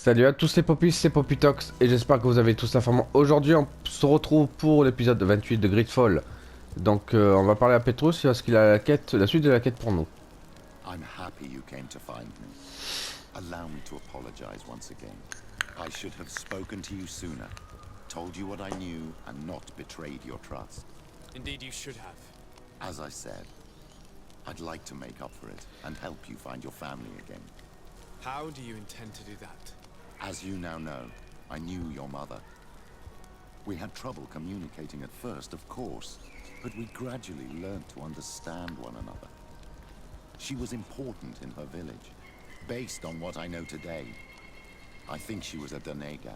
Salut à tous les popis, c'est Popitox et j'espère que vous avez tous la forme. Aujourd'hui on se retrouve pour l'épisode 28 de GreedFall. Donc on va parler à Petrus parce qu'il a la suite de la quête pour nous. I'm happy you came to find me. Allow me to apologize once again. I should have spoken to you sooner, told you what I knew, and not betrayed your trust. Indeed you should have. As I said, I'd like to make up for it and help you find your family again. How do you intend to do that? As you now know, I knew your mother. We had trouble communicating at first, of course, but we gradually learned to understand one another. She was important in her village, based on what I know today. I think she was a Donega.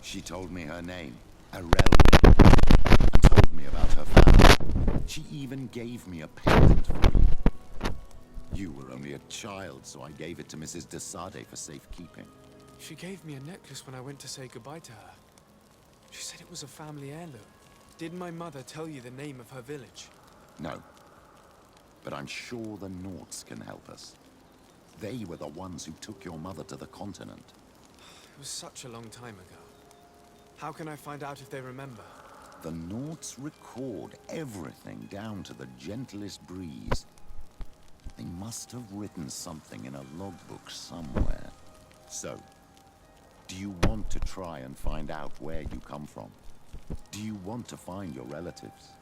She told me her name, Arel, and told me about her family. She even gave me a pendant for you. You were only a child, so I gave it to Mrs. de Sade for safekeeping. She gave me a necklace when I went to say goodbye to her. She said it was a family heirloom. Did my mother tell you the name of her village? No. But I'm sure the Norts can help us. They were the ones who took your mother to the continent. It was such a long time ago. How can I find out if they remember? The Norts record everything down to the gentlest breeze. They must have written something in a logbook somewhere. So, do you want to try and find out where you come from? Do you want to find your relatives?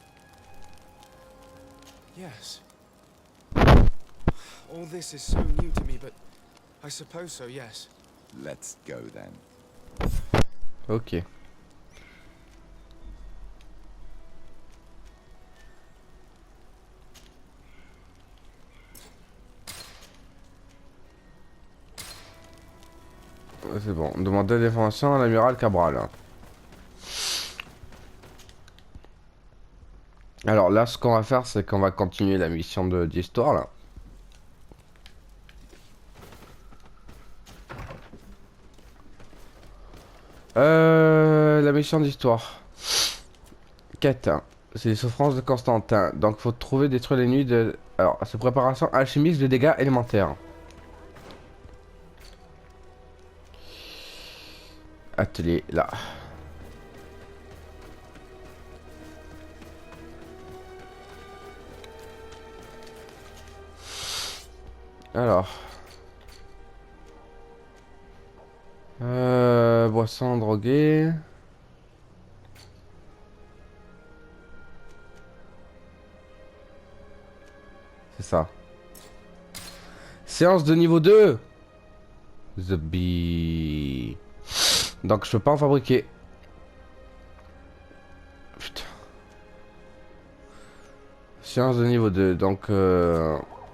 Yes. All this is so new to me, but I suppose so, yes. Let's go then. Ok. C'est bon, demandez des informations à l'amiral Cabral. Alors là, ce qu'on va faire, c'est qu'on va continuer la mission d'histoire là. La mission d'histoire. Quête. C'est les souffrances de Constantin. Donc faut trouver, détruire les nuits de... Alors, c'est préparation alchimique de dégâts élémentaires. Atelier, là. Alors. Boisson droguée. C'est ça. Séance de niveau 2. The Bee. Donc je peux pas en fabriquer. Putain. Séance de niveau 2. Donc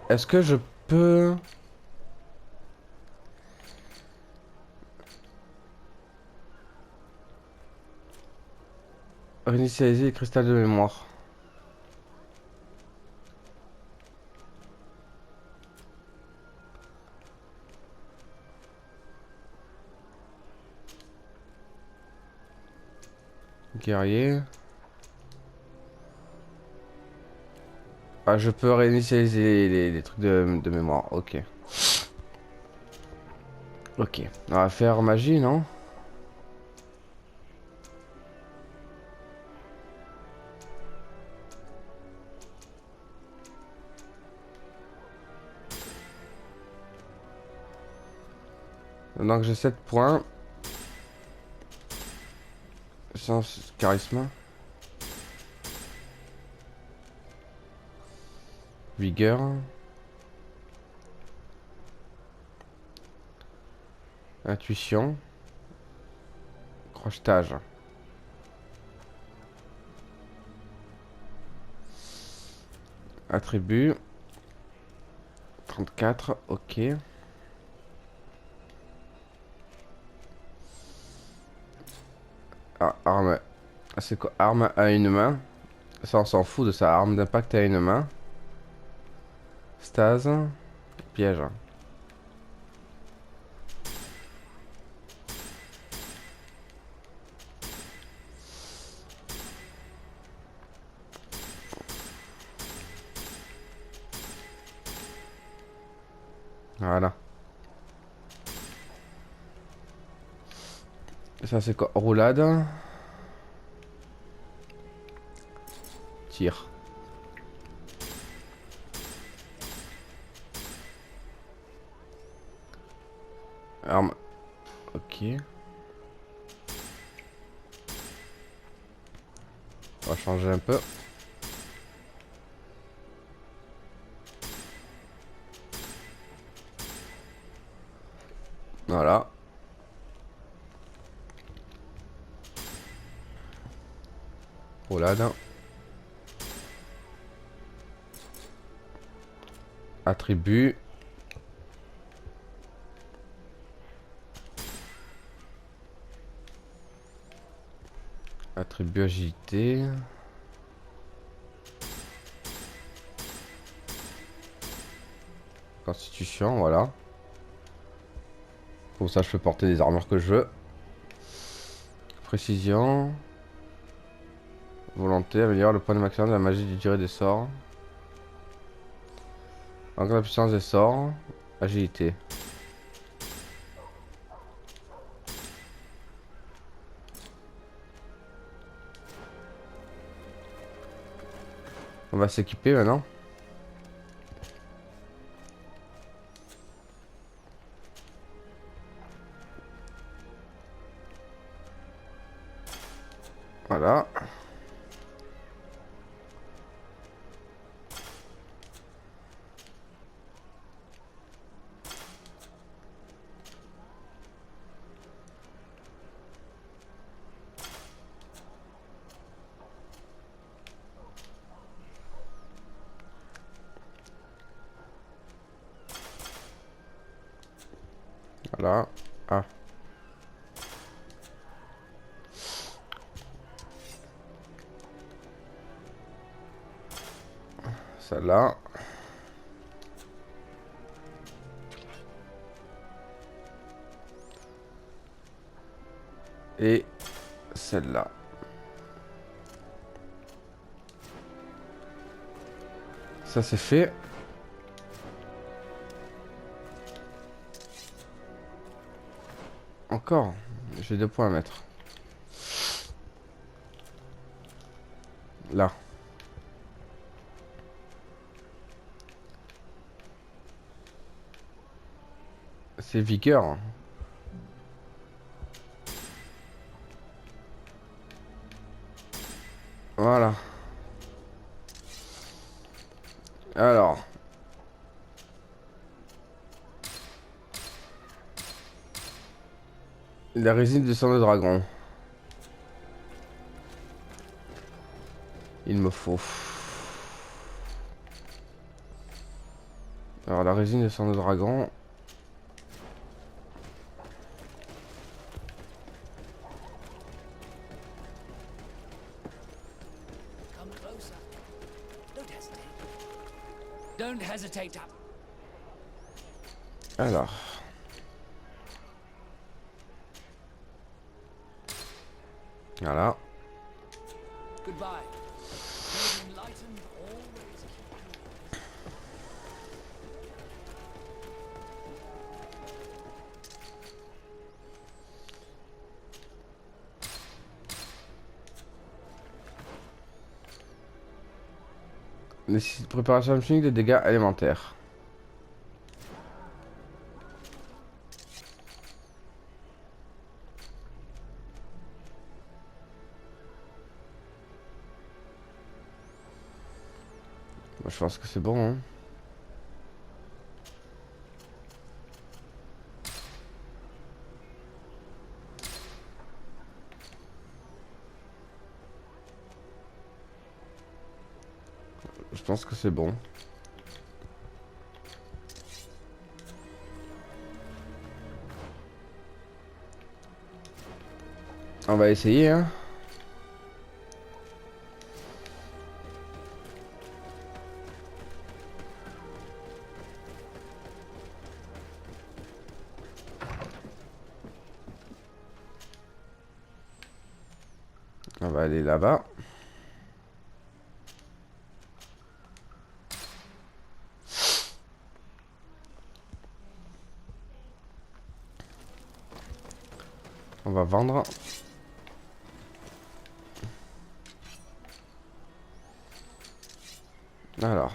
est-ce que je peux... réinitialiser les cristals de mémoire? Guerrier. Ah, je peux réinitialiser les trucs de mémoire. Ok. Ok. On va faire magie, non? Donc j'ai 7 points. Sens charisme. Vigueur. Intuition. Crochetage. Attribut. 34, ok. Ah, arme. C'est quoi? Arme à une main. Ça, on s'en fout de ça. Arme d'impact à une main. Stase. Piège. Voilà. Ça c'est quoi? Roulade. Tir. Arme. Ok. On va changer un peu. Voilà. Roulade. Attribut. Attribut agilité. Constitution, voilà. Comme ça je peux porter les armures que je veux. Précision. Volonté, améliore le point de maximum de la magie du durée des sorts. Encore la puissance des sorts. Agilité. On va s'équiper maintenant. Voilà. Voilà. Ah. Celle-là. Et celle-là. Ça c'est fait. Encore. J'ai 2 points à mettre. Là. C'est vigueur. Voilà. Alors. La résine de sang de dragon. Il me faut. Alors la résine de sang de dragon. Come closer. Don't hesitate. Don't hesitate. Alors. Voilà. Goodbye. May the enlightened always keep you. Nécessite préparation chimique de dégâts élémentaires. Moi, je pense que c'est bon, hein. Je pense que c'est bon. On va essayer, hein. On va aller là-bas. On va vendre. Alors.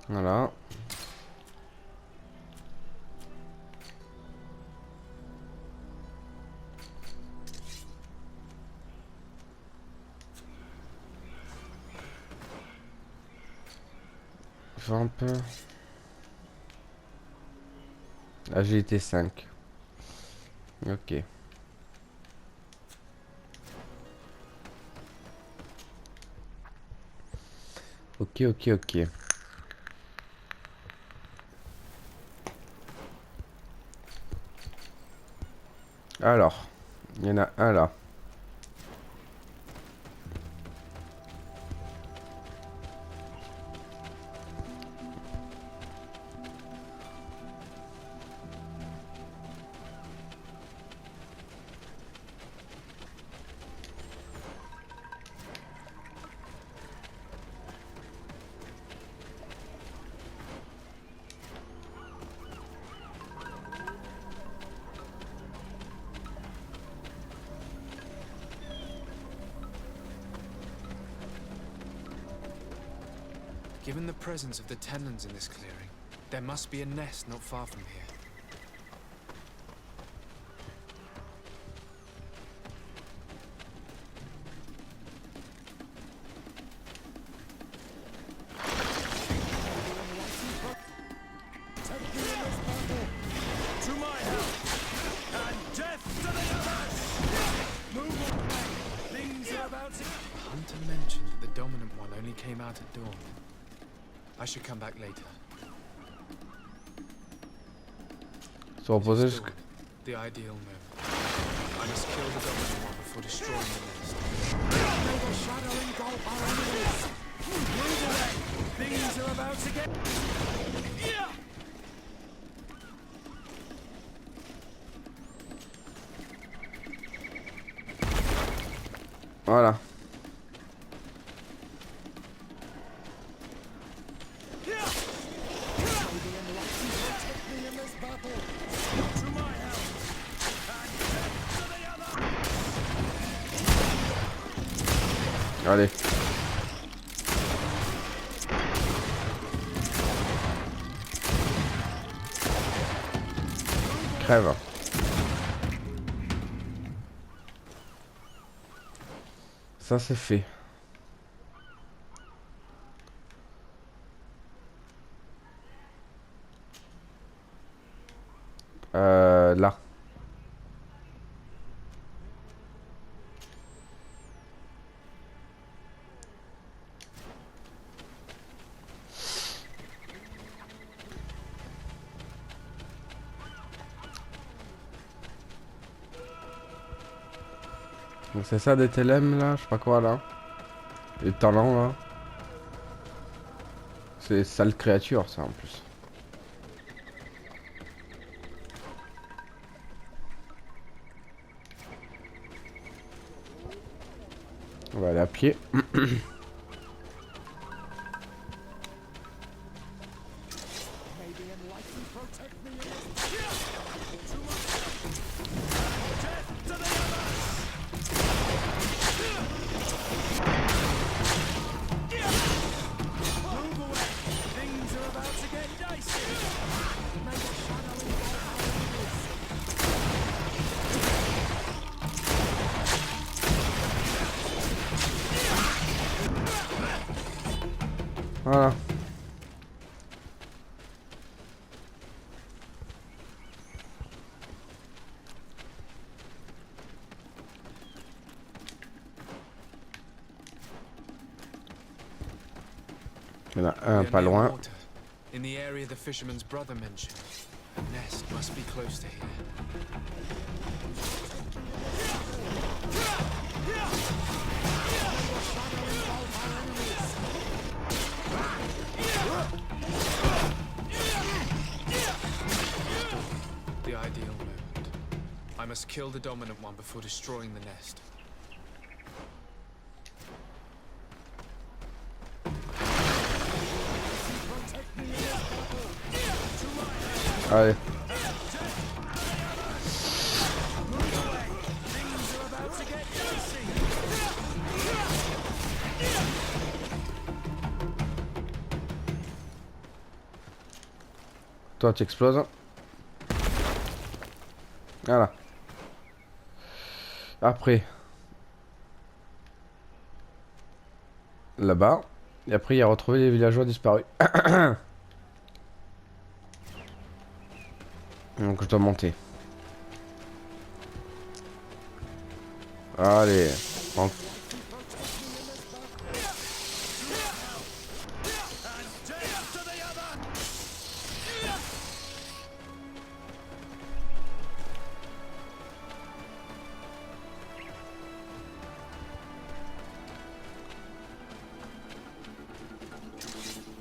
Voilà. Faut un peu. Agilité 5. Ok. Ok. Alors, il y en a un là. Given the presence of the tenons in this clearing, there must be a nest not far from here. Hunter mentioned that the dominant one only came out at dawn. I should come back later. Se reposer This is jusqu'à... dawn, the ideal moment. I must kill the dominant one before destroying the nest. Move away! Things are about to get... Voilà. Allez. Crève. Ça c'est fait. Là. Donc c'est ça des TLM là, je sais pas quoi là. Les talents là. C'est des sales créatures ça en plus. On va aller à pied. Voilà. Il y en a un We are pas near loin. water, in the area the fisherman's brother mentioned. A nest must be close to here. I must kill the dominant one before destroying the nest. Allez. Toi, tu exploses. Voilà. Après. Là-bas. Et après, il a retrouvé les villageois disparus. Donc, je dois monter. Allez. Donc,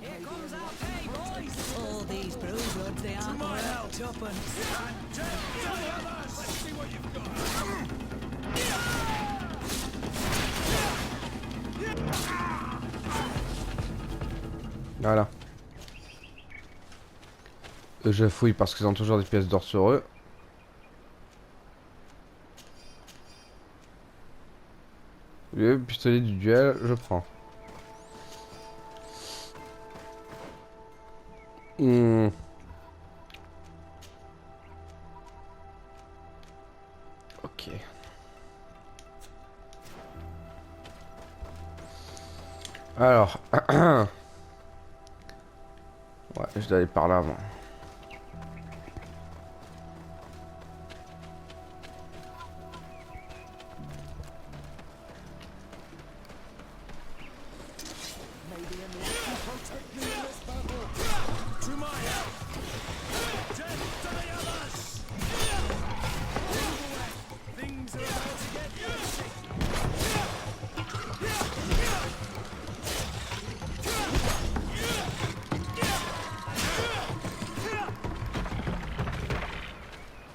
Here comes our pay, boys! All these brew goods, they aren't worth tuppence. Let's see what you've got. voilà. Je fouille parce qu'ils ont toujours des pièces d'or sur eux. Le pistolet du duel, je prends. Ok. Alors. Ouais, je dois aller par là avant.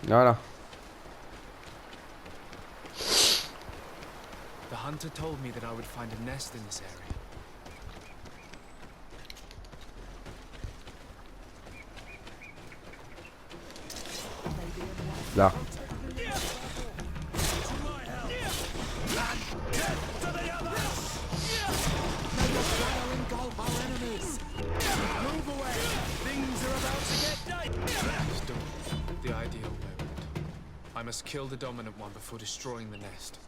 Voilà. The hunter told me that I would find a nest in this area. Là. The ideal moment. I must kill the dominant one before destroying the nest.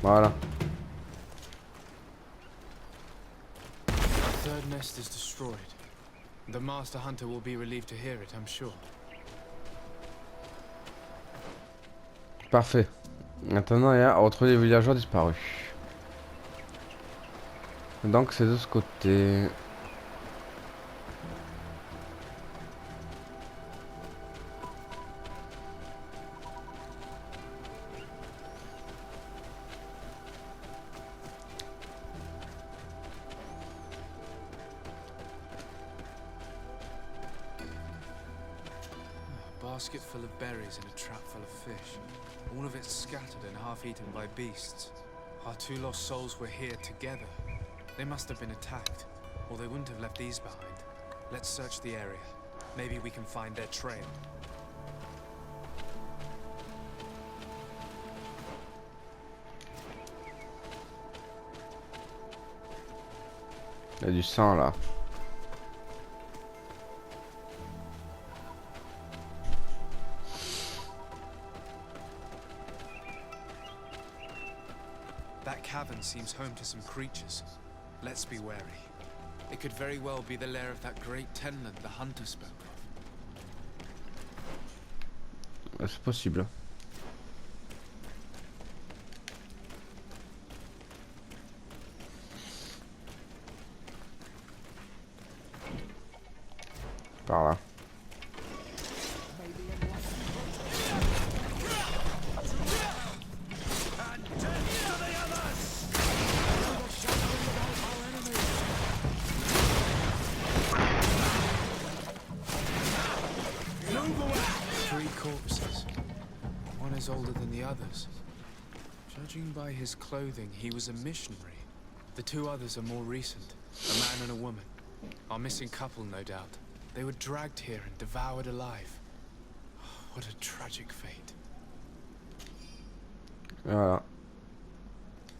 Voilà. The third nest is destroyed. The master hunter will be relieved to hear it, I'm sure. Parfait. Maintenant, il y a retrouver les villageois disparus. Donc, c'est de ce côté. A basket full of berries and a trap full of fish. All of it scattered and half eaten by beasts. Our two lost souls were here together. They must have been attacked, or they wouldn't have left these behind. Let's search the area. Maybe we can find their trail. Il y a du sang là. That cavern seems home to some creatures. Let's be wary. It could very well be the lair of that great tenland the hunter spoke of. C'est possible. Par là. corpses. One is older than the others. Judging by his clothing, he was a missionary. The two others are more recent, a man and a woman. Our missing couple, no doubt. They were dragged here and devoured alive. What a tragic fate. Voilà.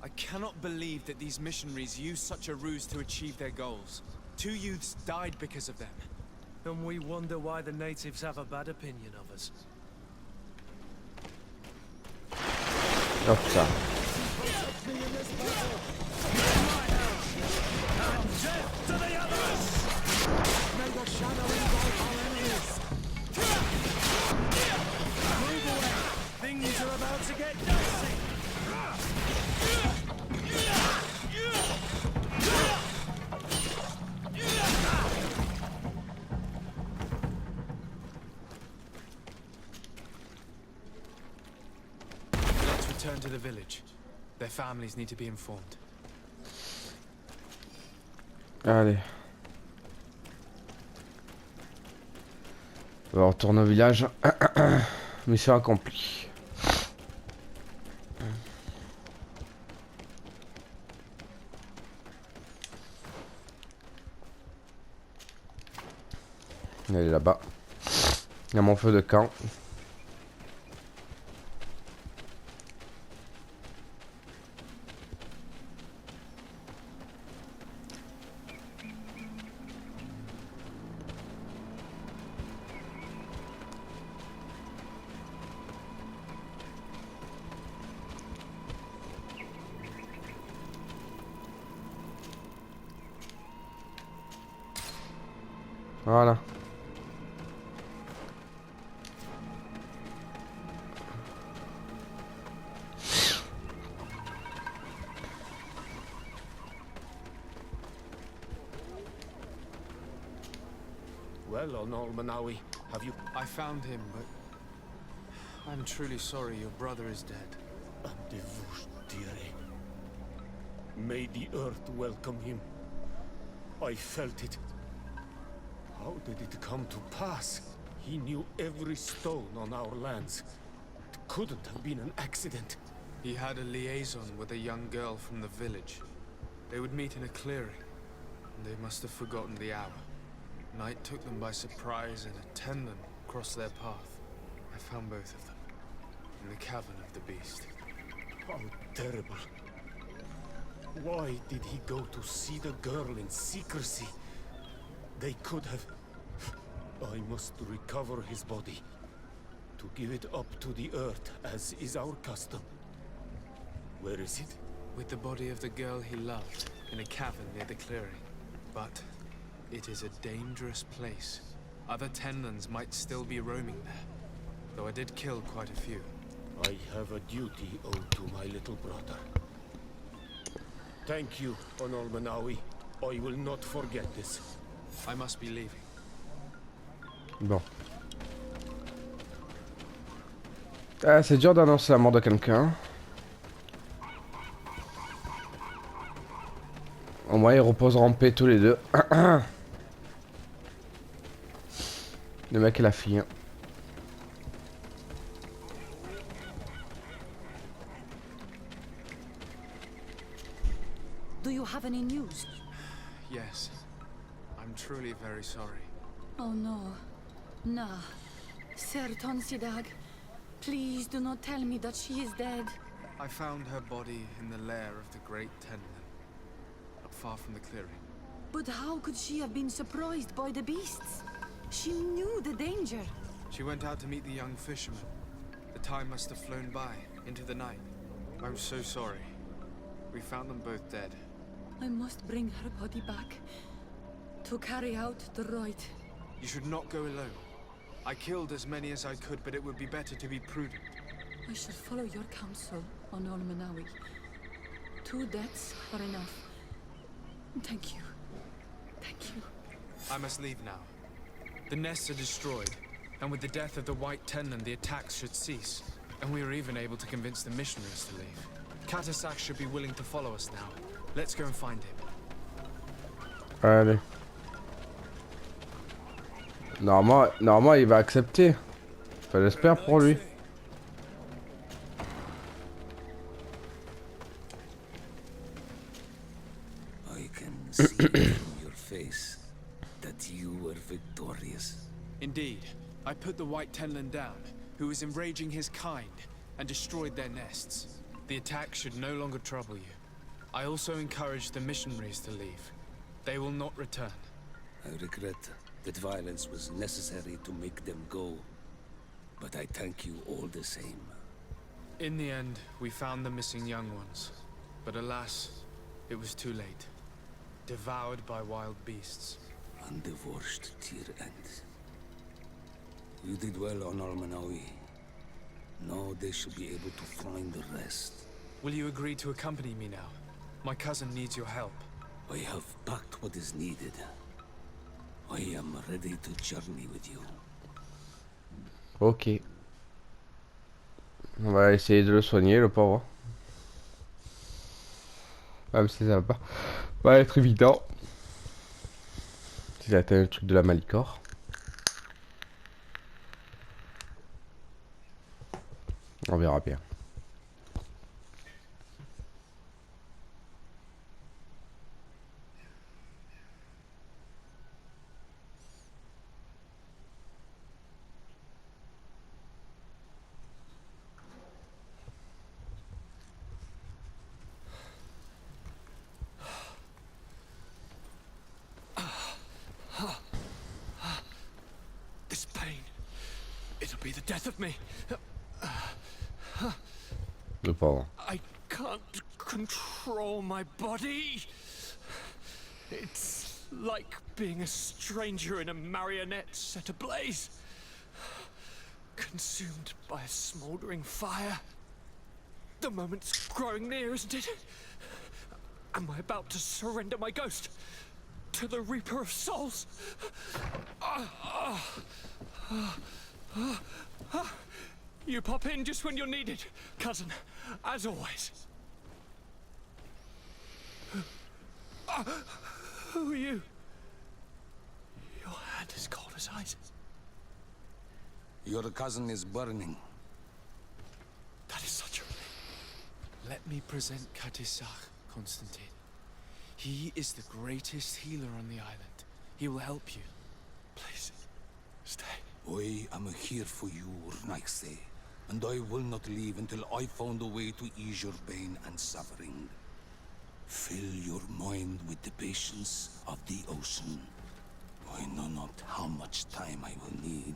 I cannot believe that these missionaries used such a ruse to achieve their goals. 2 youths died because of them. And we wonder why the natives have a bad opinion of us. Hop ça. Things are about to get dicey. Let's return to the village. Their families need to be informed. Allez. On retourne au village. Mission accomplie. Elle est là-bas. Il y a mon feu de camp. Voilà. Well, on Almanawi, have you... I found him, but I'm truly sorry your brother is dead. May the earth welcome him. I felt it. How did it come to pass? He knew every stone on our lands. It couldn't have been an accident. He had a liaison with a young girl from the village. They would meet in a clearing, and they must have forgotten the hour. Night took them by surprise, and a tendon crossed their path. I found both of them, in the cavern of the beast. How terrible. Why did he go to see the girl in secrecy? They could have... I must recover his body. To give it up to the earth, as is our custom. Where is it? With the body of the girl he loved, in a cavern near the clearing. But it is a dangerous place. Other tendons might still be roaming there, though I did kill quite a few. I have a duty owed to my little brother. Thank you, Onol Manawi. I will not forget this. I must be leaving. Bon. Ah, c'est dur d'annoncer la mort de quelqu'un. Au moins ils reposeront en paix tous les deux. Le mec et la fille. Do you have any news? Yes. I'm truly very sorry. Oh no. Nah. Sir Tonsidag, please do not tell me that she is dead. I found her body in the lair of the great tendon, not far from the clearing. But how could she have been surprised by the beasts? She knew the danger. She went out to meet the young fisherman. The time must have flown by, into the night. I'm so sorry. We found them both dead. I must bring her body back to carry out the rite. You should not go alone. I killed as many as I could, but it would be better to be prudent. I shall follow your counsel, Onol Manawi. 2 deaths are enough. Thank you. Thank you. I must leave now. The nests are destroyed, and with the death of the white tendon, the attacks should cease. And we are even able to convince the missionaries to leave. Katasak should be willing to follow us now. Let's go and find him. Allez. Normalement il va accepter. Enfin, j'espère pour lui. I can see from your face that you were victorious. Indeed, I put the white tenlin down, who was enraging his kind, and destroyed their nests. The attack should no longer trouble you. I also encouraged the missionaries to leave. They will not return. I regret that violence was necessary to make them go, but I thank you all the same. In the end, we found the missing young ones. But alas, it was too late. Devoured by wild beasts. Undivorced to your end. You did well on Almanawi. Now they should be able to find the rest. Will you agree to accompany me now? My cousin needs your help. I have packed what is needed. I am ready to journey with you. Ok. On va essayer de le soigner, le pauvre. Même si ça va être évident. S'il a atteint le truc de la malicore. On verra bien. This pain, it'll be the death of me. Le pauvre. I can't control my body. It's like being a stranger in a marionette set ablaze. Consumed by a smoldering fire. The moment's growing near, isn't it? Am I about to surrender my ghost to the Reaper of Souls? You pop in just when you're needed, cousin, as always. Who are you? Your hand is cold as ice. Your cousin is burning. That is such a relief. Let me present Katisach, Constantine. He is the greatest healer on the island. He will help you. Please, stay. I am here for you, Urnaxe, and I will not leave until I found a way to ease your pain and suffering. Fill your mind with the patience of the ocean. I know not how much time I will need.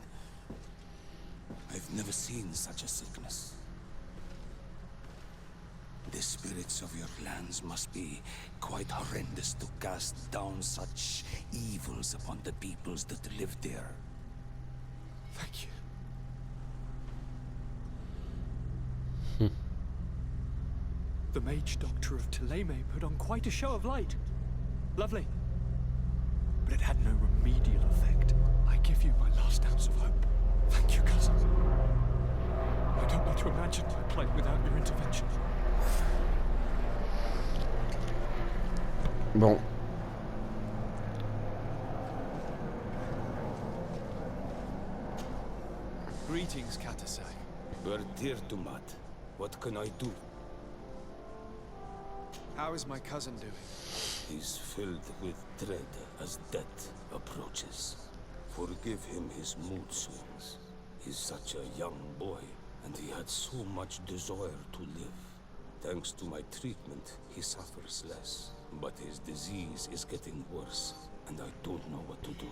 I've never seen such a sickness. The spirits of your lands must be quite horrendous to cast down such evils upon the peoples that live there. Thank you. The mage doctor of Teleme put on quite a show of light. Lovely. But it had no remedial effect. I give you my last ounce of hope. Thank you, cousin. I don't want to imagine my plight without your intervention. Bon. Greetings, Katisach. Bertirtumat, what can I do? How is my cousin doing? He's filled with dread as death approaches. Forgive him his mood swings. He's such a young boy, and he had so much desire to live. Thanks to my treatment, he suffers less. But his disease is getting worse, and I don't know what to do.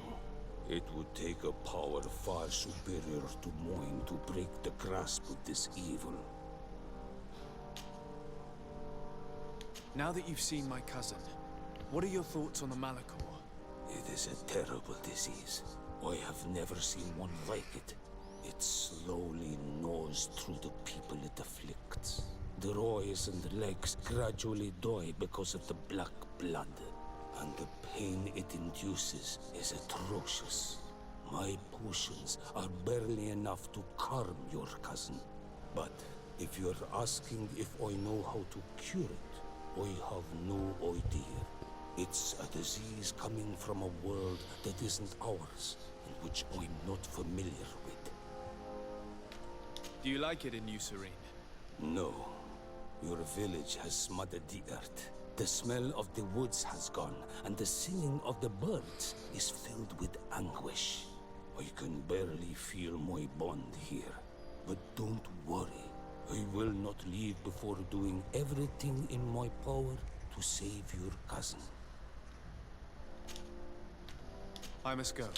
It would take a power far superior to mine to break the grasp of this evil. Now that you've seen my cousin, what are your thoughts on the Malachor? It is a terrible disease. I have never seen one like it. It slowly gnaws through the people it afflicts. The eyes and legs gradually die because of the black blood, and the pain it induces is atrocious. My potions are barely enough to calm your cousin. But if you're asking if I know how to cure it, I have no idea. It's a disease coming from a world that isn't ours, and which I'm not familiar with. Do you like it in New Serene? No. Your village has smothered the earth. The smell of the woods has gone, and the singing of the birds is filled with anguish. I can barely feel my bond here. But don't worry. I will not leave before doing everything in my power to save your cousin. I must go.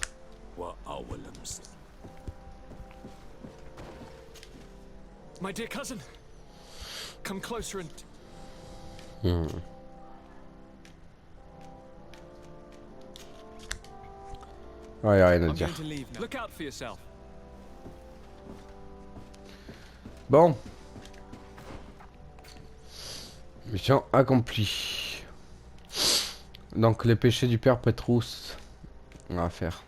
My dear cousin, come closer and... Ouais, y a rien à I'm dire. going to leave now. Look out for yourself. Bon. Mission accomplie. Donc les péchés du père Petrus. On va faire.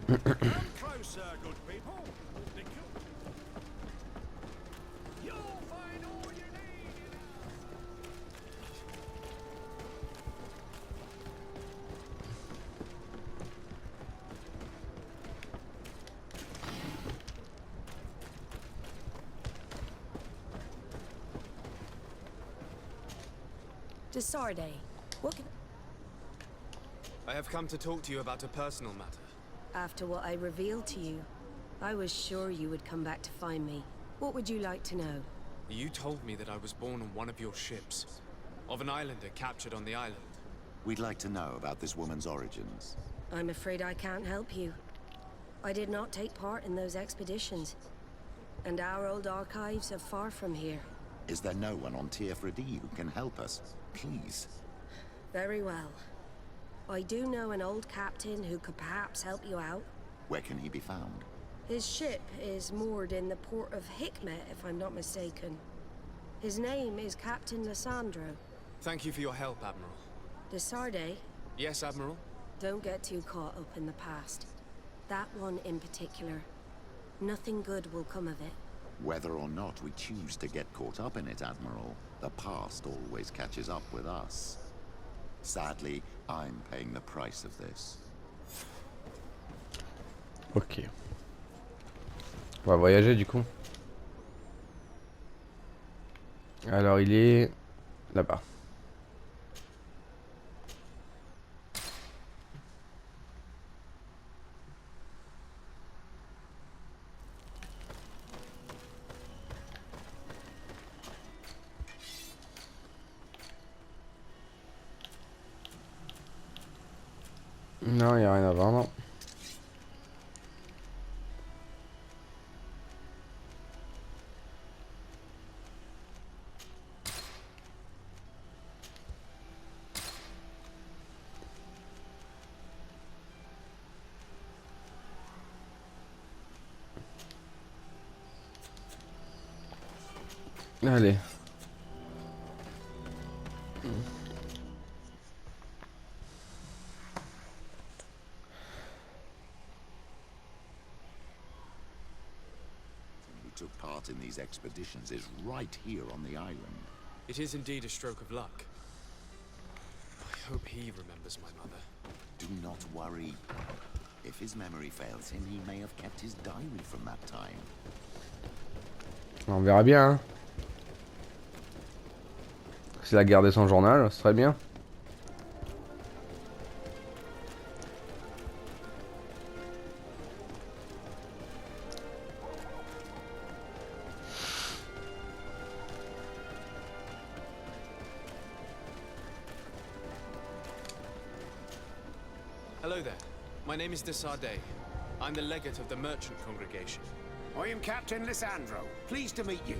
Closer, good people. You'll find all you need. Desarde, what can... I have come to talk to you about a personal matter. After what I revealed to you, I was sure you would come back to find me. What would you like to know? You told me that I was born on one of your ships. Of an islander captured on the island. We'd like to know about this woman's origins. I'm afraid I can't help you. I did not take part in those expeditions. And our old archives are far from here. Is there no one on Tier 3D who can help us? Please. Very well. I do know an old captain who could perhaps help you out. Where can he be found? His ship is moored in the port of Hikmet, if I'm not mistaken. His name is Captain Lissandro. Thank you for your help, Admiral. Desarde, Yes, Admiral? don't get too caught up in the past. That one in particular. Nothing good will come of it. Whether or not we choose to get caught up in it, Admiral, the past always catches up with us. Sadly, I'm paying the price of this. Ok. On va voyager du coup. Alors il est là-bas. Non, il n'y a rien à vendre. Allez. Who took part in these expeditions is right here on the island. It is indeed a stroke of luck. I hope he remembers my mother. Do not worry. If his memory fails him, he may have kept his diary from that time. On verra bien. Hein. S'il a gardé son journal, ce serait bien. Hello there. My name is Desarde. I'm the legate of the merchant congregation. I am Captain Lissandro. Pleased to meet you.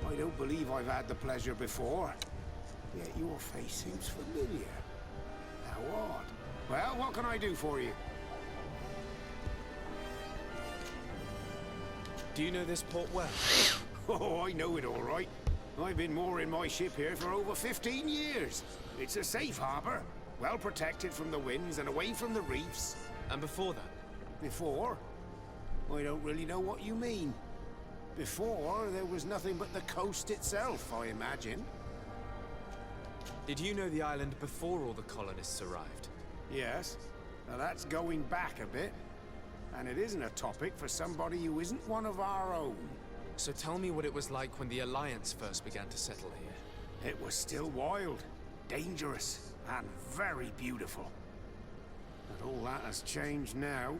I don't believe I've had the pleasure before. Yet your face seems familiar. How odd. Well, what can I do for you? Do you know this port well? Oh, I know it all right. I've been mooring my ship here for over 15 years. It's a safe harbor, well protected from the winds and away from the reefs. And before that? Before? I don't really know what you mean. Before, there was nothing but the coast itself, I imagine. Did you know the island before all the colonists arrived? Yes. Now that's going back a bit. And it isn't a topic for somebody who isn't one of our own. So tell me what it was like when the Alliance first began to settle here. It was still wild, dangerous, and very beautiful. But all that has changed now.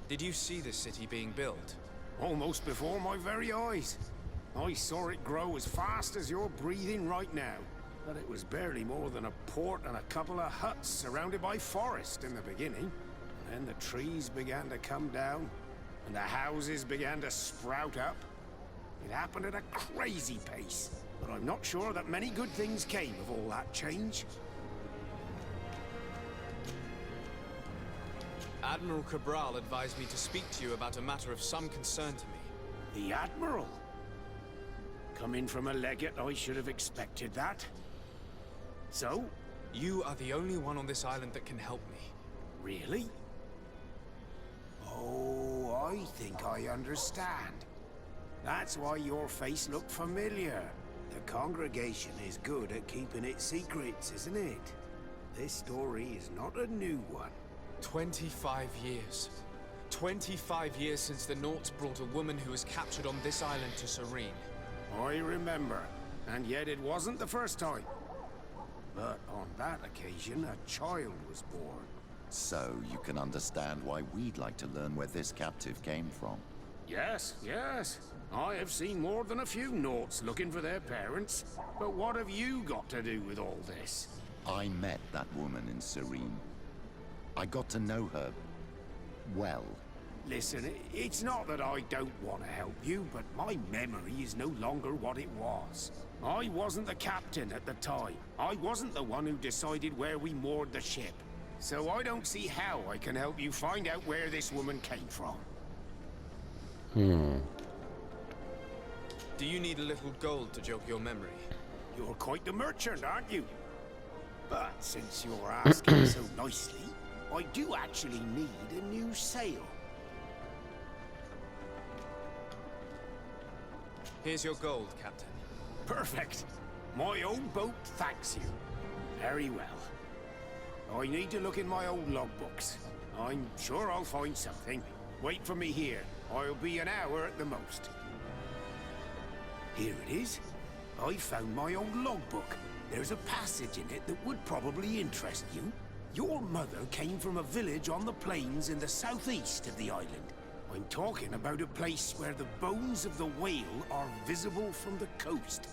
Did you see the city being built? Almost before my very eyes. I saw it grow as fast as you're breathing right now. But it was barely more than a port and a couple of huts surrounded by forest in the beginning. And then the trees began to come down, and the houses began to sprout up. It happened at a crazy pace, but I'm not sure that many good things came of all that change. Admiral Cabral advised me to speak to you about a matter of some concern to me. The Admiral? Coming from a legate, I should have expected that. So? You are the only one on this island that can help me. Really? Oh, I think I understand. That's why your face looked familiar. The congregation is good at keeping its secrets, isn't it? This story is not a new one. 25 years. 25 years since the Nauts brought a woman who was captured on this island to Serene. I remember, and yet it wasn't the first time. But on that occasion, a child was born. So you can understand why we'd like to learn where this captive came from. Yes, yes. I have seen more than a few Nauts looking for their parents. But what have you got to do with all this? I met that woman in Serene. I got to know her well. Listen, it's not that I don't want to help you, but my memory is no longer what it was. I wasn't the captain at the time. I wasn't the one who decided where we moored the ship. So I don't see how I can help you find out where this woman came from. Do you need a little gold to jog your memory? You're quite the merchant, aren't you? But since you're asking so nicely, I do actually need a new sail. Here's your gold, Captain. Perfect. My old boat thanks you. Very well. I need to look in my old logbooks. I'm sure I'll find something. Wait for me here. I'll be an hour at the most. Here it is. I found my old logbook. There's a passage in it that would probably interest you. Your mother came from a village on the plains in the southeast of the island. I'm talking about a place where the bones of the whale are visible from the coast.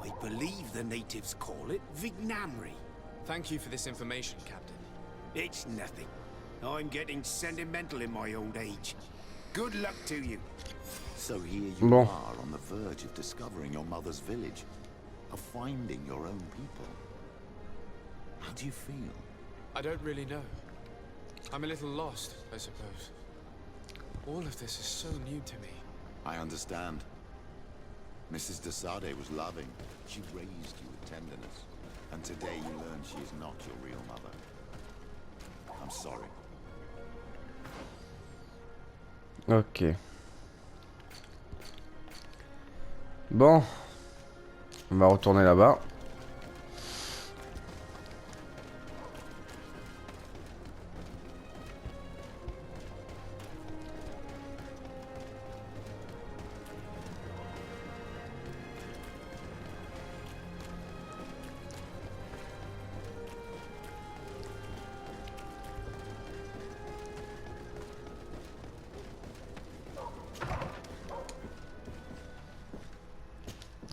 I believe the natives call it Vignamri. Thank you for this information, Captain. It's nothing. I'm getting sentimental in my old age. Good luck to you. So here you are on the verge of discovering your mother's village, of finding your own people. How do you feel? I don't really know. I'm a little lost, I suppose. All of this is so new to me. I understand. Mrs. de Sade was loving. She raised you with tenderness. And today you learn she is not your real mother. I'm sorry. Ok. Bon. On va retourner là-bas.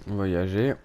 Voyager.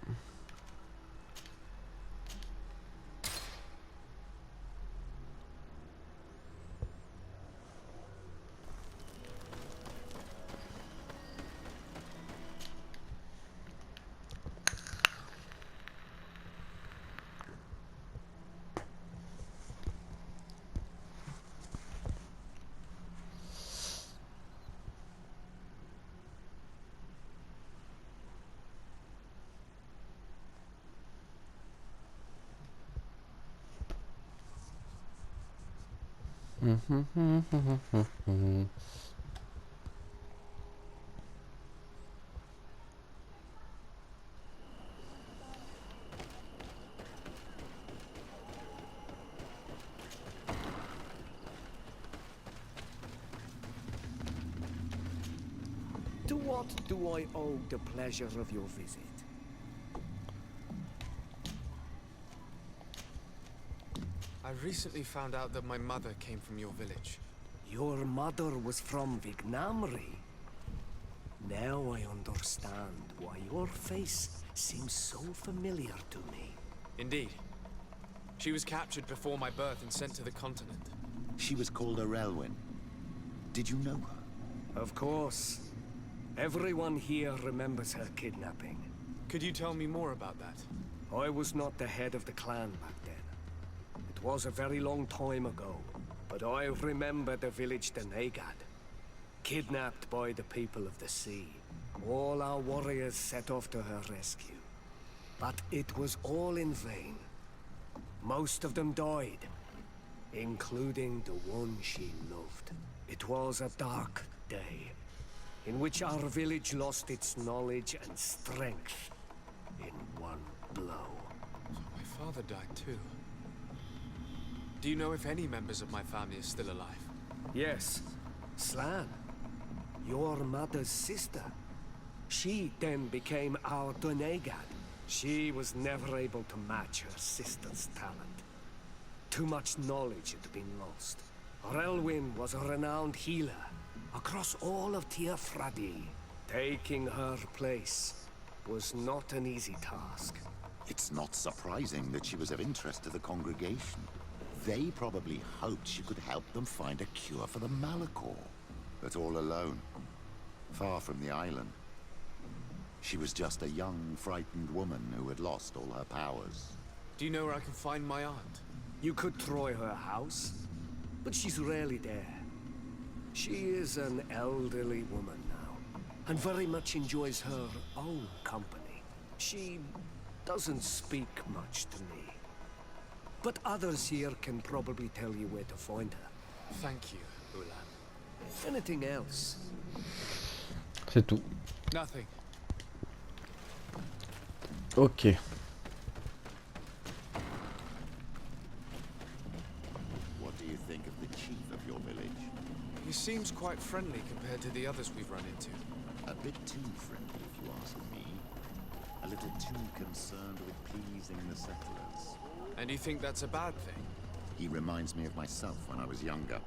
To what do I owe the pleasure of your visit? I recently found out that my mother came from your village. Your mother was from Vignamri. Now I understand why your face seems so familiar to me. Indeed. She was captured before my birth and sent to the continent. She was called Arelwyn. Did you know her? Of course. Everyone here remembers her kidnapping. Could you tell me more about that? I was not the head of the clan back then. It was a very long time ago, but I remember the village Denegad. Kidnapped by the people of the sea. All our warriors set off to her rescue. But it was all in vain. Most of them died, including the one she loved. It was a dark day, in which our village lost its knowledge and strength in one blow. My father died too. Do you know if any members of my family are still alive? Yes, Slan, your mother's sister. She then became our Donegad. She was never able to match her sister's talent. Too much knowledge had been lost. Relwyn was a renowned healer across all of Tiafradi. Taking her place was not an easy task. It's not surprising that she was of interest to the congregation. They probably hoped she could help them find a cure for the Malachor. But all alone, far from the island. She was just a young, frightened woman who had lost all her powers. Do you know where I can find my aunt? You could try her house, but she's rarely there. She is an elderly woman now, and very much enjoys her own company. She doesn't speak much to me. But others here can probably tell you where to find her. Thank you, Ulan. Anything else? C'est tout. Nothing. Ok. What do you think of the chief of your village? He seems quite friendly compared to the others we've run into. A bit too friendly, if you ask me. A little too concerned with pleasing the settlers. And you think that's a bad thing? He reminds me of myself when I was younger.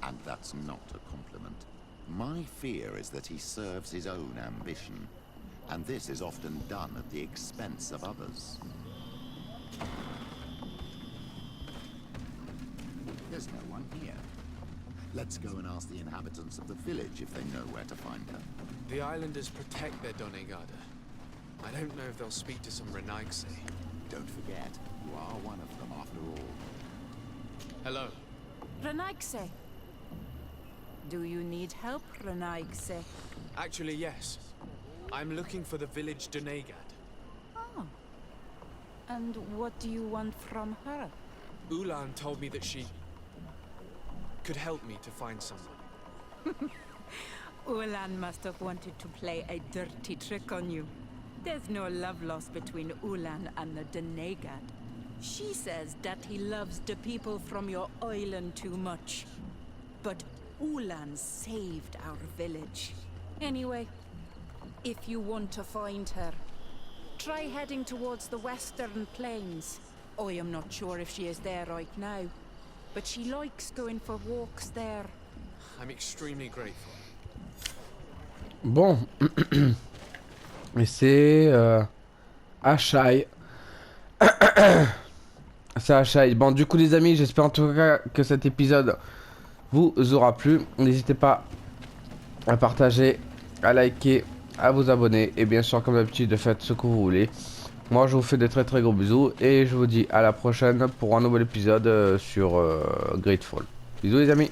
And that's not a compliment. My fear is that he serves his own ambition. And this is often done at the expense of others. There's no one here. Let's go and ask the inhabitants of the village if they know where to find her. The islanders protect their Donegada. I don't know if they'll speak to some Renaigse. Don't forget, you are one of them after all. Hello. Renaigse. Do you need help, Renaigse? Actually, yes. I'm looking for the village Donegad. Oh. And what do you want from her? Ulan told me that she could help me to find someone. Ulan must have wanted to play a dirty trick on you. There's no love lost between Ulan and the Donegad. She says that he loves the people from your island too much. But Ulan saved our village. Anyway, if you want to find her, try heading towards the western plains. I am not sure if she is there right now, but she likes going for walks there. I'm extremely grateful. Bon. Et c'est Achai. C'est Achai. Bon, du coup les amis, j'espère en tout cas que cet épisode vous aura plu. N'hésitez pas à partager, à liker, à vous abonner. Et bien sûr, comme d'habitude, faites ce que vous voulez. Moi, je vous fais de très très gros bisous. Et je vous dis à la prochaine pour un nouvel épisode sur GreedFall. Bisous les amis.